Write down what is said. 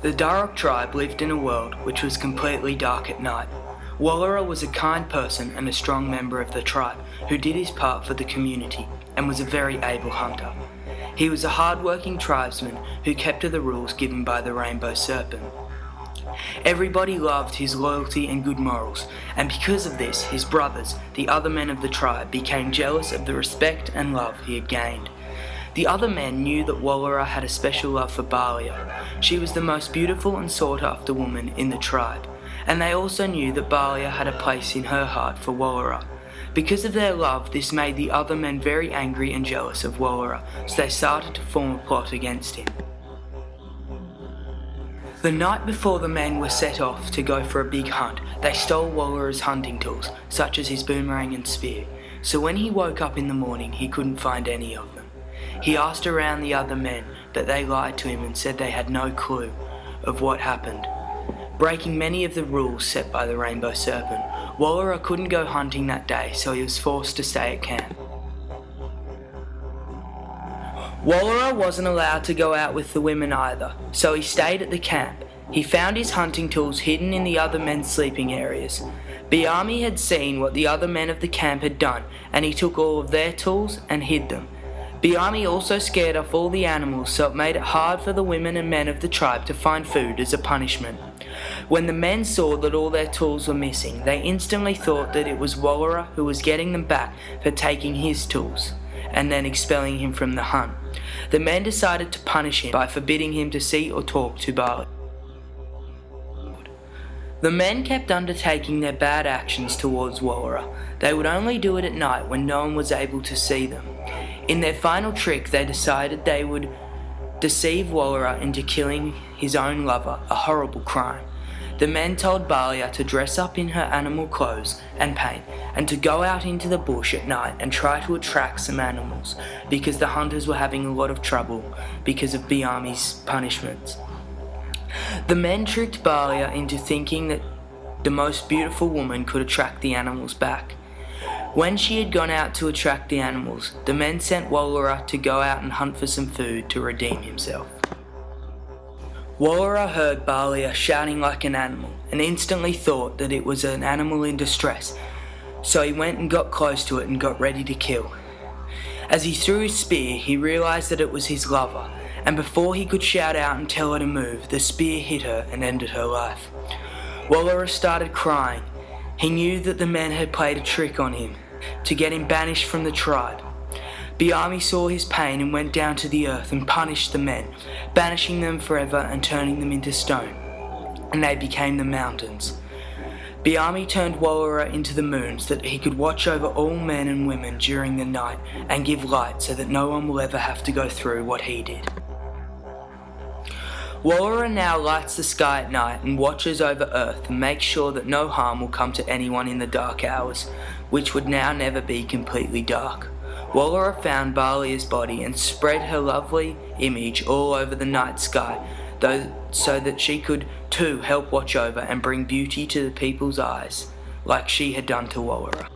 The Daruk tribe lived in a world which was completely dark at night. Wallara was a kind person and a strong member of the tribe who did his part for the community and was a very able hunter. He was a hard-working tribesman who kept to the rules given by the Rainbow Serpent. Everybody loved his loyalty and good morals, and because of this, his brothers, the other men of the tribe, became jealous of the respect and love he had gained. The other men knew that Wallara had a special love for Balia. She was the most beautiful and sought-after woman in the tribe, and they also knew that Balia had a place in her heart for Wallara. Because of their love, this made the other men very angry and jealous of Wallara, so they started to form a plot against him. The night before the men were set off to go for a big hunt, they stole Wallara's hunting tools, such as his boomerang and spear, so when he woke up in the morning he couldn't find any of them. He asked around the other men, but they lied to him and said they had no clue of what happened. Breaking many of the rules set by the Rainbow Serpent, Wallara couldn't go hunting that day, so he was forced to stay at camp. Wallara wasn't allowed to go out with the women either, so he stayed at the camp. He found his hunting tools hidden in the other men's sleeping areas. Biami had seen what the other men of the camp had done, and he took all of their tools and hid them. Biami also scared off all the animals, so it made it hard for the women and men of the tribe to find food as a punishment. When the men saw that all their tools were missing, they instantly thought that it was Wallara who was getting them back for taking his tools, and then expelling him from the hunt. The men decided to punish him by forbidding him to see or talk to Balia. The men kept undertaking their bad actions towards Wallara. They would only do it at night when no one was able to see them. In their final trick, they decided they would deceive Wallara into killing his own lover, a horrible crime. The men told Balia to dress up in her animal clothes and paint, and to go out into the bush at night and try to attract some animals, because the hunters were having a lot of trouble because of Biami's punishments. The men tricked Balia into thinking that the most beautiful woman could attract the animals back. When she had gone out to attract the animals, the men sent Wallara to go out and hunt for some food to redeem himself. Wallara heard Balia shouting like an animal and instantly thought that it was an animal in distress, so he went and got close to it and got ready to kill. As he threw his spear, he realised that it was his lover, and before he could shout out and tell her to move, the spear hit her and ended her life. Wallara started crying. He knew that the men had played a trick on him to get him banished from the tribe. Biami saw his pain and went down to the earth and punished the men, banishing them forever and turning them into stone, and they became the mountains. Biami turned Wallara into the moon so that he could watch over all men and women during the night and give light so that no one will ever have to go through what he did. Wallara now lights the sky at night and watches over Earth and makes sure that no harm will come to anyone in the dark hours, which would now never be completely dark. Wallara found Balia's body and spread her lovely image all over the night sky, so that she could too help watch over and bring beauty to the people's eyes, like she had done to Wallara.